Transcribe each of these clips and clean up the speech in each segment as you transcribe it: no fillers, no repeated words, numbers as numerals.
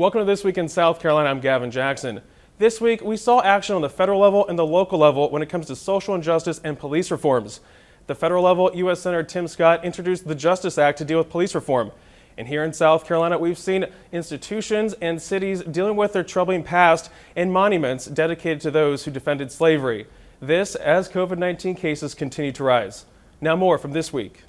Welcome to This Week in South Carolina. I'm Gavin Jackson. This week, we saw action on the federal level and the local level when it comes to social injustice and police reforms. At the federal level, U.S. Senator Tim Scott introduced the Justice Act to deal with police reform. And here in South Carolina, we've seen institutions and cities dealing with their troubling past and monuments dedicated to those who defended slavery. This as COVID-19 cases continue to rise. Now more from This Week.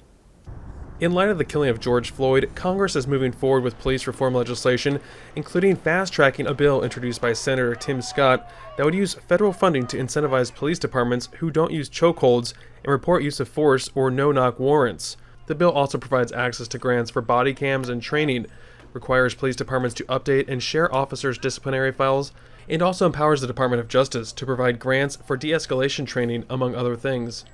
In light of the killing of George Floyd, Congress is moving forward with police reform legislation, including fast-tracking a bill introduced by Senator Tim Scott that would use federal funding to incentivize police departments who don't use chokeholds and report use of force or no-knock warrants. The bill also provides access to grants for body cams and training, requires police departments to update and share officers' disciplinary files, and also empowers the Department of Justice to provide grants for de-escalation training, among other things.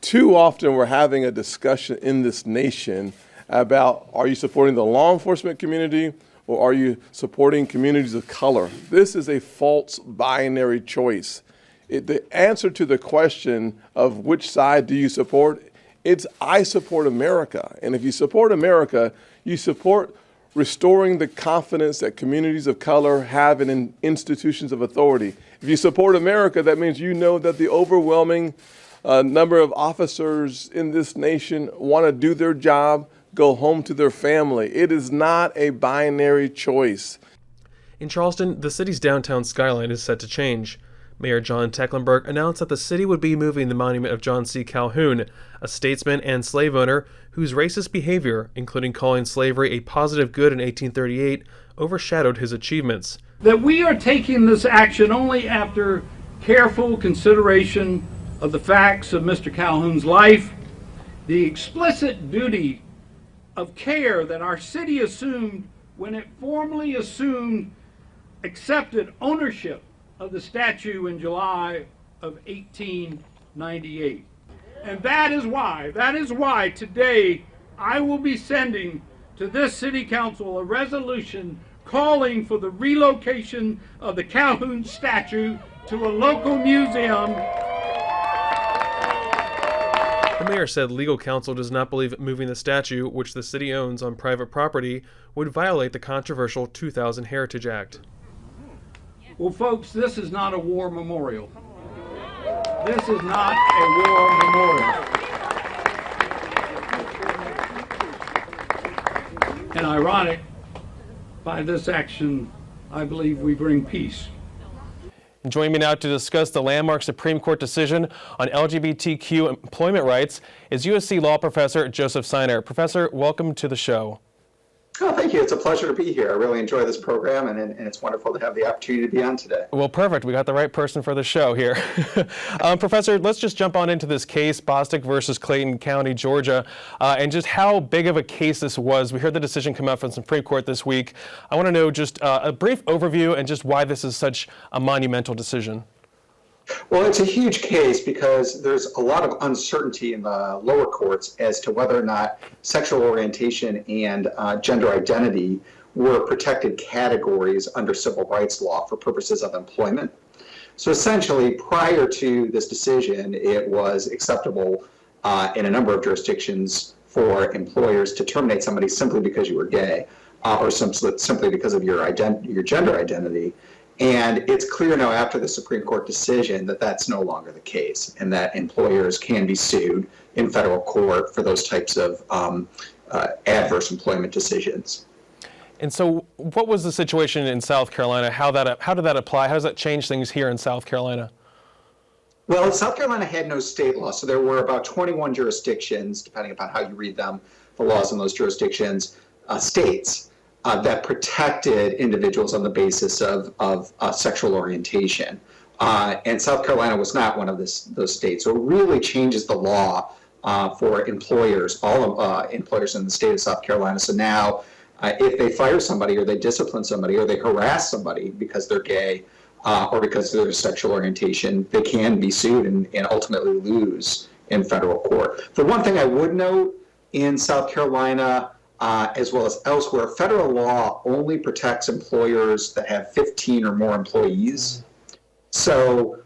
Too often we're having a discussion in this nation about, are you supporting the law enforcement community or are you supporting communities of color? This is a false binary choice. The answer to the question of which side do you support, it's I support America. And if you support America, you support restoring the confidence that communities of color have in institutions of authority. If you support America, that means you know that the overwhelming number of officers in this nation want to do their job, go home to their family. It is not a binary choice. In Charleston, the city's downtown skyline is set to change. Mayor John Tecklenburg announced that the city would be moving the monument of John C. Calhoun, a statesman and slave owner whose racist behavior, including calling slavery a positive good in 1838, overshadowed his achievements. That we are taking this action only after careful consideration of the facts of Mr. Calhoun's life, the explicit duty of care that our city assumed when it formally accepted ownership of the statue in July of 1898. And that is why today I will be sending to this city council a resolution calling for the relocation of the Calhoun statue to a local museum. The mayor said legal counsel does not believe moving the statue, which the city owns on private property, would violate the controversial 2000 Heritage Act. Well, folks, this is not a war memorial. This is not a war memorial. And ironic, by this action, I believe we bring peace. Joining me now to discuss the landmark Supreme Court decision on LGBTQ employment rights is USC law professor Joseph Seiner. Professor, welcome to the show. Oh, thank you. It's a pleasure to be here. I really enjoy this program, and it's wonderful to have the opportunity to be on today. Well, perfect. We got the right person for the show here. Professor, let's just jump on into this case, Bostick versus Clayton County, Georgia, and just how big of a case this was. We heard the decision come out from the Supreme Court this week. I want to know just a brief overview and just why this is such a monumental decision. Well, it's a huge case because there's a lot of uncertainty in the lower courts as to whether or not sexual orientation and gender identity were protected categories under civil rights law for purposes of employment. So essentially, prior to this decision, it was acceptable in a number of jurisdictions for employers to terminate somebody simply because you were gay or simply because of your gender identity. And it's clear now after the Supreme Court decision that that's no longer the case and that employers can be sued in federal court for those types of adverse employment decisions. And so what was the situation in South Carolina? How did that apply? How does that change things here in South Carolina? Well, South Carolina had no state law, so there were about 21 jurisdictions, depending upon how you read them, the laws in those jurisdictions, states. That protected individuals on the basis of sexual orientation. And South Carolina was not one of those states. So it really changes the law for employers, all employers in the state of South Carolina. So now if they fire somebody or they discipline somebody or they harass somebody because they're gay or because of their sexual orientation, they can be sued and ultimately lose in federal court. The one thing I would note in South Carolina, as well as elsewhere, federal law only protects employers that have 15 or more employees. So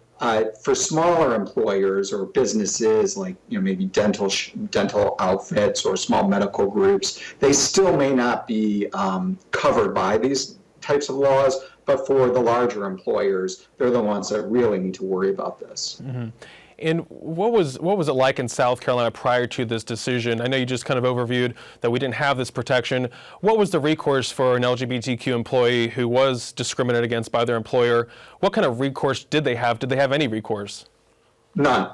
for smaller employers or businesses like maybe dental outfits or small medical groups, they still may not be covered by these types of laws, but for the larger employers, they're the ones that really need to worry about this. And what was it like in South Carolina prior to this decision? I know you just kind of overviewed that we didn't have this protection. What was the recourse for an LGBTQ employee who was discriminated against by their employer? What kind of recourse did they have? Did they have any recourse? None.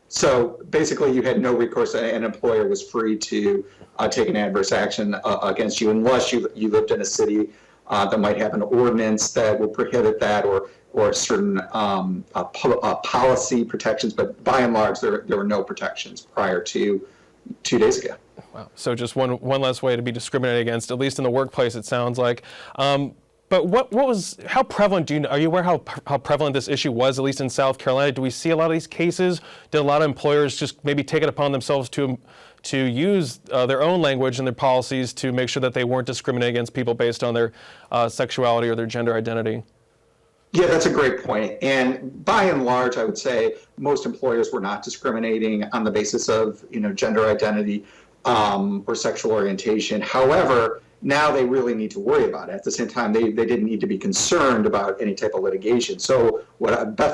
So basically, you had no recourse. An employer was free to take an adverse action against you unless you lived in a city that might have an ordinance that would prohibit that, or certain policy protections. But by and large, there were no protections prior to 2 days ago. Wow. So just one less way to be discriminated against, at least in the workplace, it sounds like. But how prevalent are you aware how prevalent this issue was, at least in South Carolina? Do we see a lot of these cases? Did a lot of employers just maybe take it upon themselves to use their own language and their policies to make sure that they weren't discriminating against people based on their sexuality or their gender identity? Yeah, that's a great point. And by and large, I would say most employers were not discriminating on the basis of, gender identity or sexual orientation. However, now they really need to worry about it. At the same time, they didn't need to be concerned about any type of litigation. So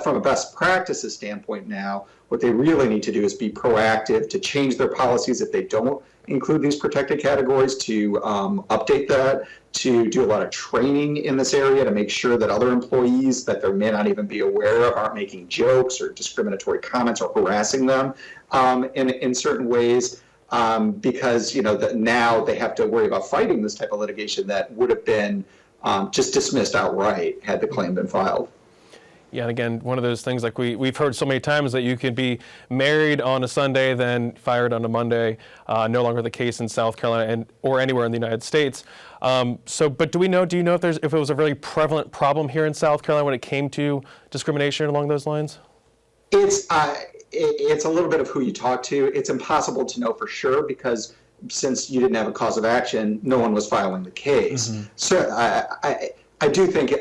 from a best practices standpoint now, what they really need to do is be proactive to change their policies if they don't include these protected categories, to update that, to do a lot of training in this area to make sure that other employees that they may not even be aware of aren't making jokes or discriminatory comments or harassing them in certain ways. Because now they have to worry about fighting this type of litigation that would have been just dismissed outright had the claim been filed. Yeah, and again, one of those things like we've heard so many times that you can be married on a Sunday, then fired on a Monday. No longer the case in South Carolina or anywhere in the United States. But do you know if it was a really prevalent problem here in South Carolina when it came to discrimination along those lines? It's a little bit of who you talk to. It's impossible to know for sure because since you didn't have a cause of action, no one was filing the case. Mm-hmm. So I do think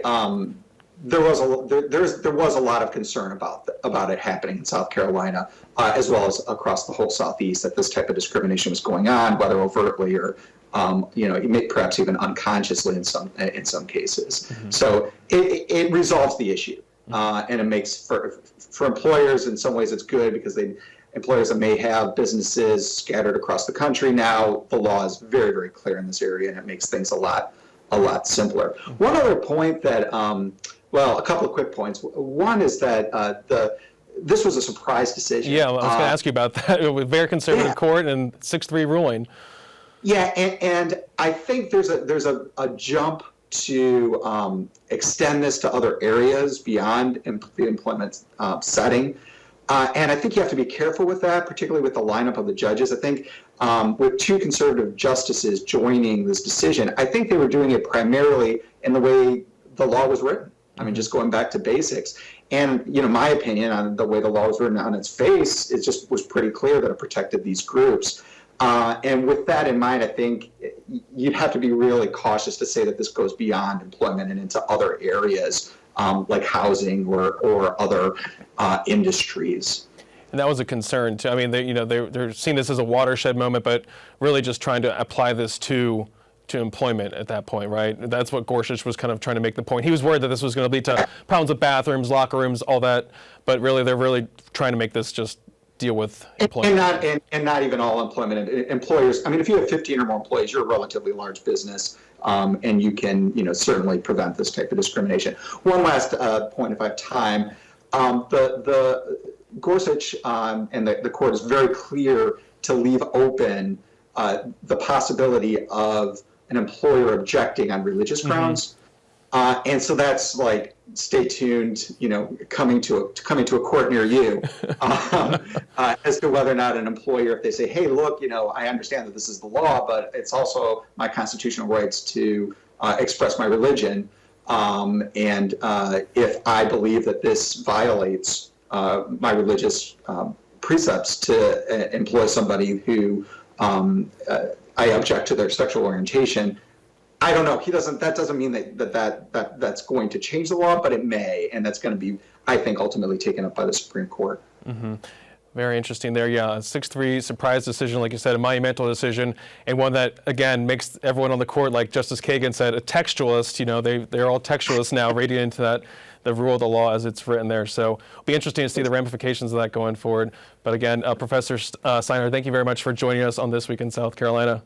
there was a lot of concern about it happening in South Carolina, as well as across the whole Southeast, that this type of discrimination was going on, whether overtly or perhaps even unconsciously in some cases. Mm-hmm. So it resolves the issue. And it makes for employers, in some ways it's good because employers that may have businesses scattered across the country, now the law is very, very clear in this area and it makes things a lot simpler. One other point that, a couple of quick points. One is that this was a surprise decision. Yeah, I was going to ask you about that. It was very conservative court and 6-3 ruling. Yeah, and I think there's a jump to extend this to other areas beyond the employment setting. And I think you have to be careful with that, particularly with the lineup of the judges. I think with 2 conservative justices joining this decision, I think they were doing it primarily in the way the law was written. I mean, just going back to basics. And, my opinion on the way the law was written on its face, it just was pretty clear that it protected these groups. And with that in mind, I think you'd have to be really cautious to say that this goes beyond employment and into other areas like housing or other industries. And that was a concern too. I mean, they're seeing this as a watershed moment, but really just trying to apply this to employment at that point, right? That's what Gorsuch was kind of trying to make the point. He was worried that this was going to lead to problems with bathrooms, locker rooms, all that, but really they're really trying to make this just deal with employment. And not even all employment employers. I mean, if you have 15 or more employees, you're a relatively large business, and you can, certainly prevent this type of discrimination. One last point, if I have time. The Gorsuch and the court is very clear to leave open the possibility of an employer objecting on religious grounds. And so that's like, stay tuned, coming to a court near you as to whether or not an employer, if they say, hey, look, I understand that this is the law, but it's also my constitutional rights to express my religion. And if I believe that this violates my religious precepts to employ somebody who I object to their sexual orientation, I don't know. That doesn't mean that's going to change the law, but it may, and that's going to be, I think, ultimately taken up by the Supreme Court. Mm-hmm. Very interesting there. Yeah, a 6-3 surprise decision, like you said, a monumental decision, and one that, again, makes everyone on the court, like Justice Kagan said, a textualist. You know, they're all textualists now, reading into that, the rule of the law as it's written there. So it'll be interesting to see the ramifications of that going forward. But again, Professor Steiner, thank you very much for joining us on This Week in South Carolina.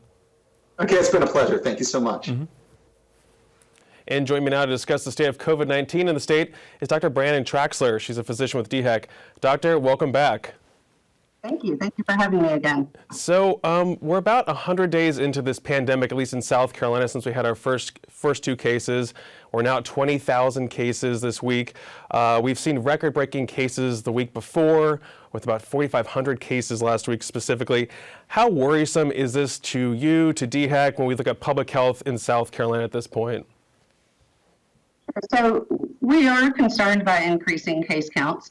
Okay, it's been a pleasure. Thank you so much. And joining me now to discuss the state of COVID-19 in the state is Dr. Brandon Traxler. She's a physician with DHEC. Doctor, welcome back. Thank you. Thank you for having me again. So we're about 100 days into this pandemic, at least in South Carolina, since we had our first 2 cases. We're now at 20,000 cases this week. We've seen record-breaking cases the week before, with about 4,500 cases last week specifically. How worrisome is this to you, to DHEC, when we look at public health in South Carolina at this point? So we are concerned by increasing case counts.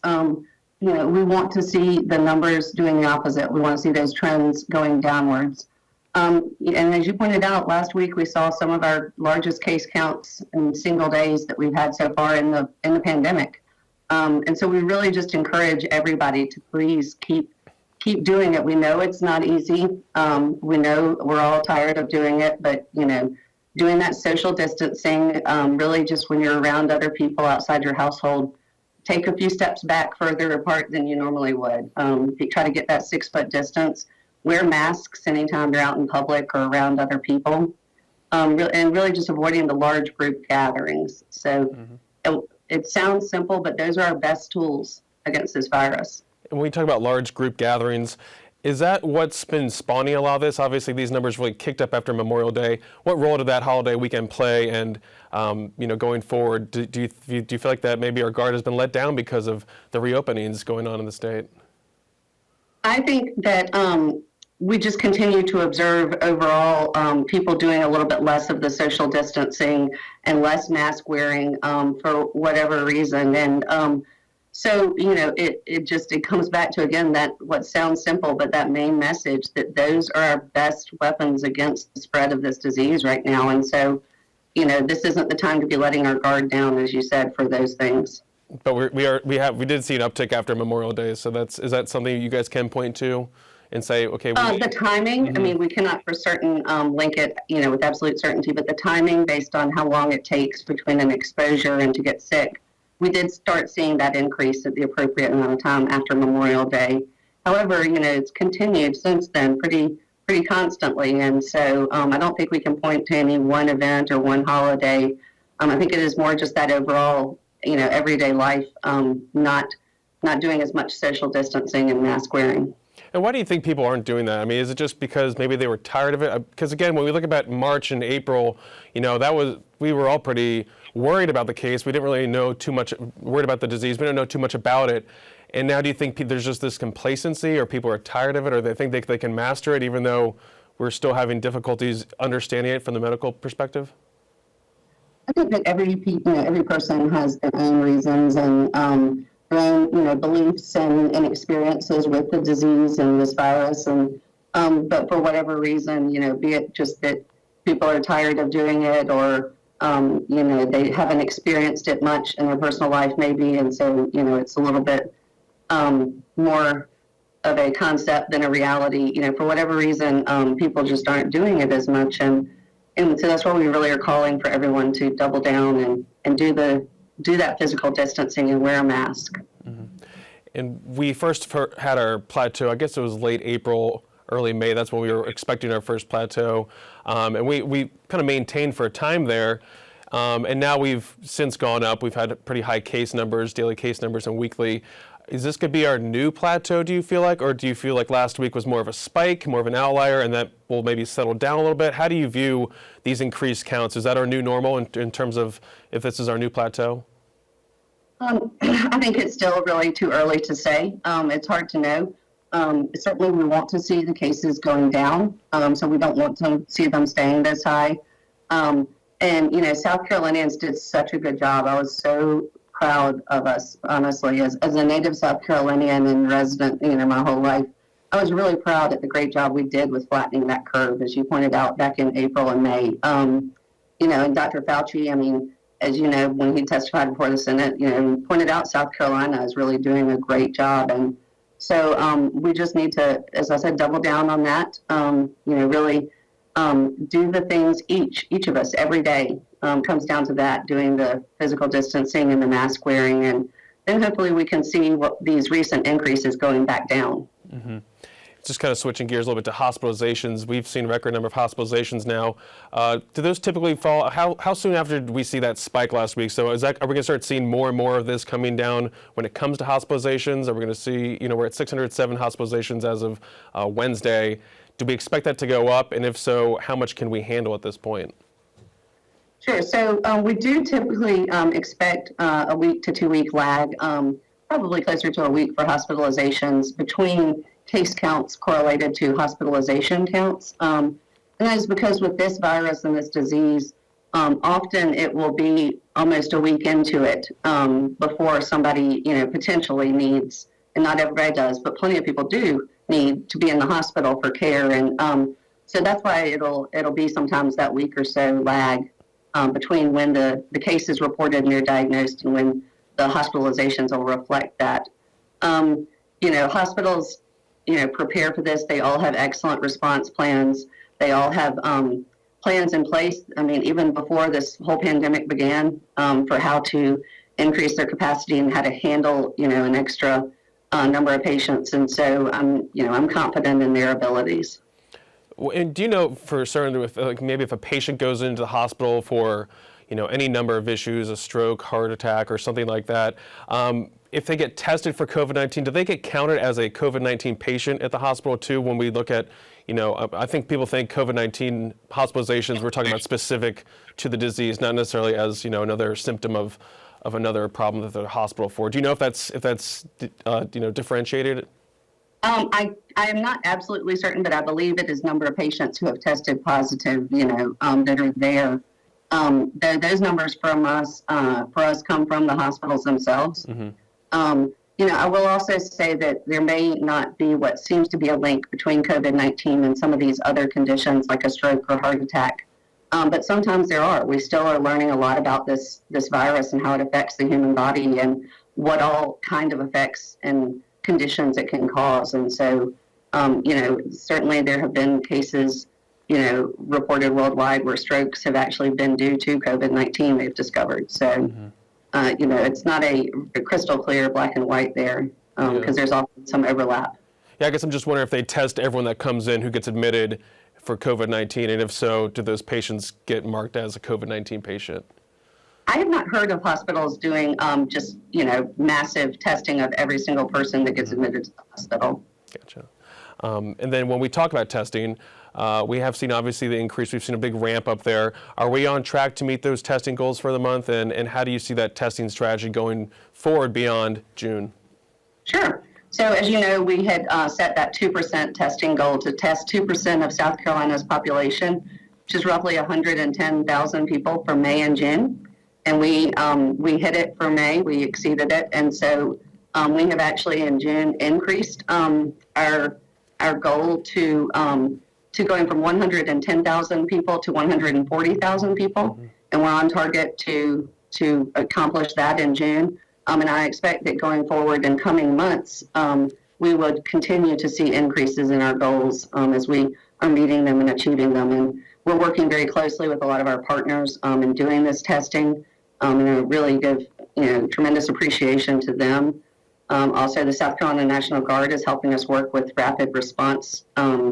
We want to see the numbers doing the opposite. We want to see those trends going downwards. And as you pointed out, last week we saw some of our largest case counts in single days that we've had so far in the pandemic. And so we really just encourage everybody to please keep doing it. We know it's not easy. We know we're all tired of doing it, but doing that social distancing, really just when you're around other people outside your household, take a few steps back further apart than you normally would. Try to get that 6-foot distance. Wear masks anytime you're out in public or around other people. And really just avoiding the large group gatherings. So it sounds simple, but those are our best tools against this virus. And when we talk about large group gatherings, is that what's been spawning a lot of this? Obviously, these numbers really kicked up after Memorial Day. What role did that holiday weekend play? And going forward, do you feel like that maybe our guard has been let down because of the reopenings going on in the state? I think that we just continue to observe overall people doing a little bit less of the social distancing and less mask wearing for whatever reason. And so, it comes back to, again, that what sounds simple, but that main message that those are our best weapons against the spread of this disease right now. And so, this isn't the time to be letting our guard down, as you said, for those things. But we did see an uptick after Memorial Day. So is that something you guys can point to and say, okay? The timing, I mean, we cannot for certain link it, with absolute certainty, but the timing based on how long it takes between an exposure and to get sick, we did start seeing that increase at the appropriate amount of time after Memorial Day. However, it's continued since then pretty constantly. And so I don't think we can point to any one event or one holiday. I think it is more just that overall, everyday life, not doing as much social distancing and mask wearing. And why do you think people aren't doing that? I mean, is it just because maybe they were tired of it? Because again, when we look about March and April, we were all pretty worried about the case. We didn't really know too much, worried about the disease. We didn't know too much about it. And now do you think there's just this complacency, or people are tired of it, or they think they can master it even though we're still having difficulties understanding it from the medical perspective? I think that every person has their own reasons and their own, beliefs and experiences with the disease and this virus. And but for whatever reason, be it just that people are tired of doing it, or they haven't experienced it much in their personal life, maybe, and so it's a little bit more of a concept than a reality. For whatever reason, people just aren't doing it as much, and so that's why we really are calling for everyone to double down and do that physical distancing and wear a mask. Mm-hmm. And we first had our plateau, I guess it was late April, early May. That's when we were expecting our first plateau. And we kind of maintained for a time there. And now we've since gone up. We've had pretty high case numbers, daily case numbers and weekly. Is this going to be our new plateau, do you feel like? Or do you feel like last week was more of a spike, more of an outlier, and that will maybe settle down a little bit? How do you view these increased counts? Is that our new normal in terms of if this is our new plateau? I think it's still really too early to say. It's hard to know. Certainly we want to see the cases going down, so we don't want to see them staying this high. And, South Carolinians did such a good job. I was so proud of us, honestly, as a native South Carolinian and resident, my whole life. I was really proud at the great job we did with flattening that curve, as you pointed out back in April and May. And Dr. Fauci, as you know, when he testified before the Senate, he pointed out South Carolina is really doing a great job. And So we just need to, as I said, double down on that. Really do the things each of us every day. Comes down to that, doing the physical distancing and the mask wearing, and then hopefully we can see what these recent increases going back down. Mm-hmm. Just kind of switching gears a little bit to hospitalizations. We've seen record number of hospitalizations now. Do those typically fall? How soon after did we see that spike last week? So are we going to start seeing more and more of this coming down when it comes to hospitalizations? Are we going to see, we're at 607 hospitalizations as of Wednesday. Do we expect that to go up? And if so, how much can we handle at this point? Sure. So we do typically expect a week to 2 week lag, probably closer to a week for hospitalizations between case counts correlated to hospitalization counts. And that is because with this virus and this disease, often it will be almost a week into it before somebody, potentially needs, and not everybody does, but plenty of people do need to be in the hospital for care. And so that's why it'll be sometimes that week or so lag between when the case is reported and you're diagnosed and when the hospitalizations will reflect that. Hospitals, prepare for this. They all have excellent response plans. They all have plans in place. I mean, even before this whole pandemic began, for how to increase their capacity and how to handle, an extra number of patients. And so I'm confident in their abilities. And do you know for certain if maybe if a patient goes into the hospital for, any number of issues, a stroke, heart attack, or something like that, if they get tested for COVID-19, do they get counted as a COVID-19 patient at the hospital too? When we look at, I think people think COVID-19 hospitalizations, we're talking about specific to the disease, not necessarily as, another symptom of another problem that they're at the hospital for. Do you know if that's differentiated? I am not absolutely certain, but I believe it is number of patients who have tested positive, that are there. Those numbers for us come from the hospitals themselves. Mm-hmm. I will also say that there may not be what seems to be a link between COVID-19 and some of these other conditions like a stroke or heart attack. But sometimes there are. We still are learning a lot about this virus and how it affects the human body and what all kind of effects and conditions it can cause. And so, certainly there have been cases, reported worldwide where strokes have actually been due to COVID-19, they've discovered. So, mm-hmm. It's not a crystal clear black and white there because there's often some overlap. Yeah, I guess I'm just wondering if they test everyone that comes in who gets admitted for COVID-19, and if so, do those patients get marked as a COVID-19 patient? I have not heard of hospitals doing just, massive testing of every single person that gets admitted to the hospital. Gotcha. And then when we talk about testing, we have seen obviously the increase. We've seen a big ramp up there. Are we on track to meet those testing goals for the month? And how do you see that testing strategy going forward beyond June? Sure. So as you know, we had set that 2% testing goal to test 2% of South Carolina's population, which is roughly 110,000 people for May and June. And we hit it for May, we exceeded it. And so we have actually in June increased our goal to going from 110,000 people to 140,000 people. Mm-hmm. And we're on target to accomplish that in June. And I expect that going forward in coming months, we would continue to see increases in our goals as we are meeting them and achieving them. And we're working very closely with a lot of our partners in doing this testing. And I really give tremendous appreciation to them. Also, the South Carolina National Guard is helping us work with rapid response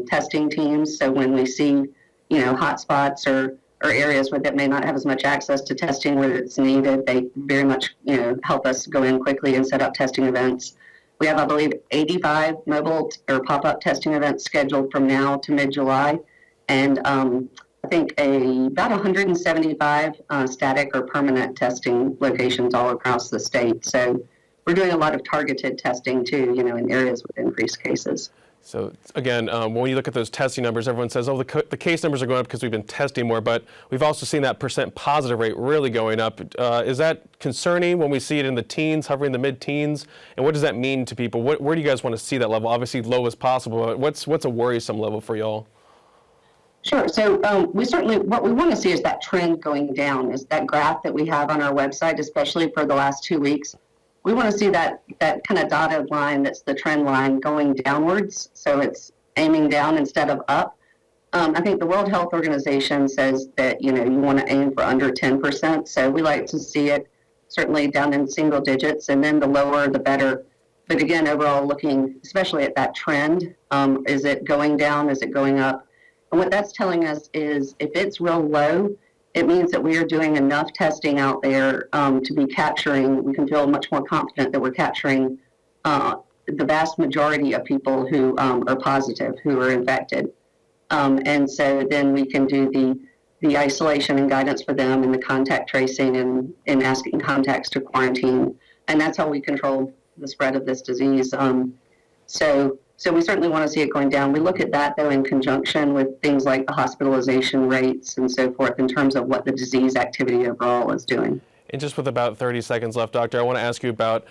testing teams. So when we see, hotspots or areas where that may not have as much access to testing where it's needed, they very much, help us go in quickly and set up testing events. We have, I believe, 85 mobile or pop-up testing events scheduled from now to mid-July. And I think about 175 static or permanent testing locations all across the state. So we're doing a lot of targeted testing too, in areas with increased cases. So again, when you look at those testing numbers, everyone says, oh, the case numbers are going up because we've been testing more, but we've also seen that percent positive rate really going up. Is that concerning when we see it in the teens, hovering the mid-teens? And what does that mean to people? Where do you guys want to see that level? Obviously low as possible, but what's a worrisome level for y'all? Sure. So what we want to see is that trend going down, is that graph that we have on our website, especially for the last 2 weeks. we want to see that kind of dotted line that's the trend line going downwards. So it's aiming down instead of up. I think the World Health Organization says that, you want to aim for under 10%. So we like to see it certainly down in single digits, and then the lower, the better. But again, overall, looking especially at that trend, is it going down? Is it going up? And what that's telling us is if it's real low, it means that we are doing enough testing out there to be capturing. We can feel much more confident that we're capturing the vast majority of people who are positive, who are infected. And so then we can do the isolation and guidance for them and the contact tracing and asking contacts to quarantine. And that's how we control the spread of this disease. So we certainly want to see it going down. We look at that, though, in conjunction with things like the hospitalization rates and so forth in terms of what the disease activity overall is doing. And just with about 30 seconds left, Doctor, I want to ask you about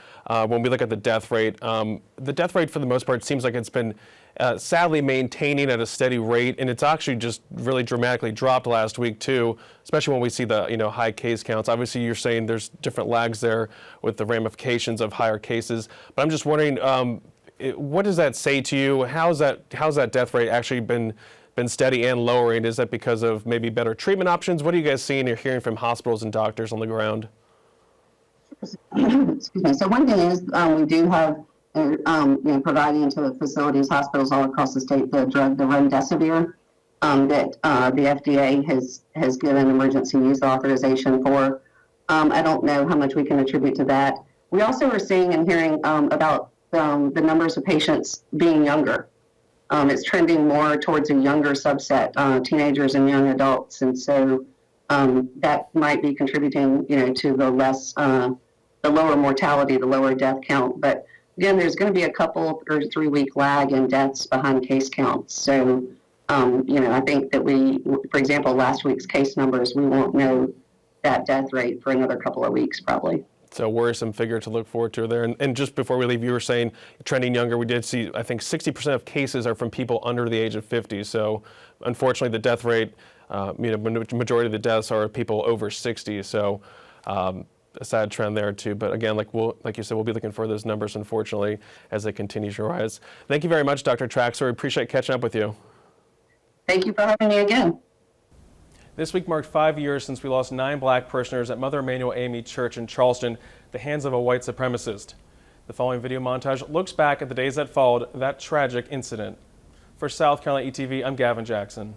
when we look at the death rate. The death rate, for the most part, seems like it's been sadly maintaining at a steady rate, and it's actually just really dramatically dropped last week too, especially when we see the high case counts. Obviously, you're saying there's different lags there with the ramifications of higher cases, but I'm just wondering, what does that say to you? How's that death rate actually been steady and lowering? Is that because of maybe better treatment options? What are you guys seeing or hearing from hospitals and doctors on the ground? Excuse me. So one thing is we do have providing to the facilities, hospitals all across the state the drug, the remdesivir, that the FDA has given emergency use authorization for. I don't know how much we can attribute to that. We also are seeing and hearing about the numbers of patients being younger. It's trending more towards a younger subset, teenagers and young adults, and so that might be contributing, to the lower mortality, the lower death count. But again, there's going to be a couple or 3 week lag in deaths behind case counts. So, I think that for example, last week's case numbers, we won't know that death rate for another couple of weeks probably. So worrisome figure to look forward to there. And just before we leave, you were saying trending younger. We did see, I think 60% of cases are from people under the age of 50. So unfortunately, the death rate, majority of the deaths are people over 60. So a sad trend there too. But again, like you said, we'll be looking for those numbers, unfortunately, as they continue to rise. Thank you very much, Dr. Traxler. We appreciate catching up with you. Thank you for having me again. This week marked 5 years since we lost 9 black parishioners at Mother Emanuel AME Church in Charleston at the hands of a white supremacist. The following video montage looks back at the days that followed that tragic incident. For South Carolina ETV, I'm Gavin Jackson.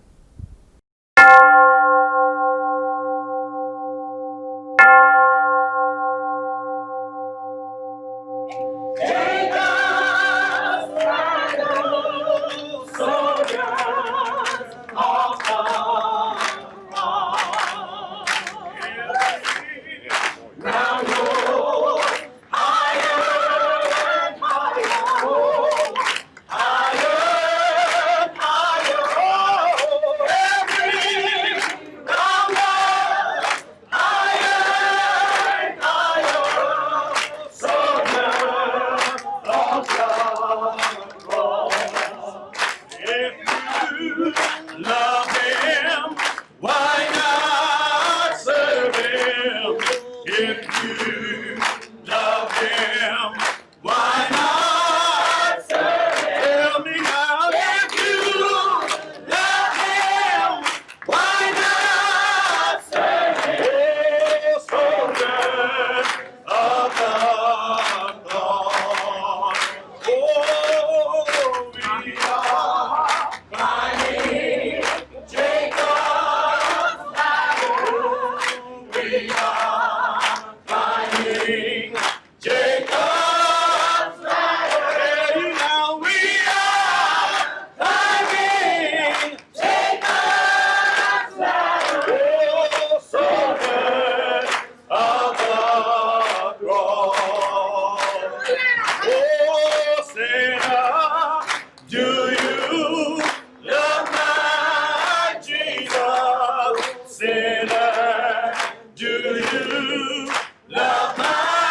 Sinner, do you love my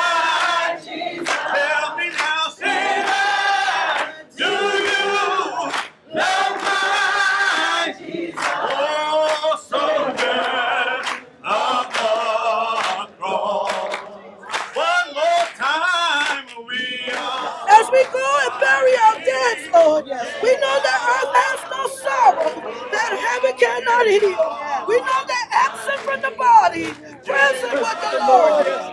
body. We know that absent from the body, present with the Lord.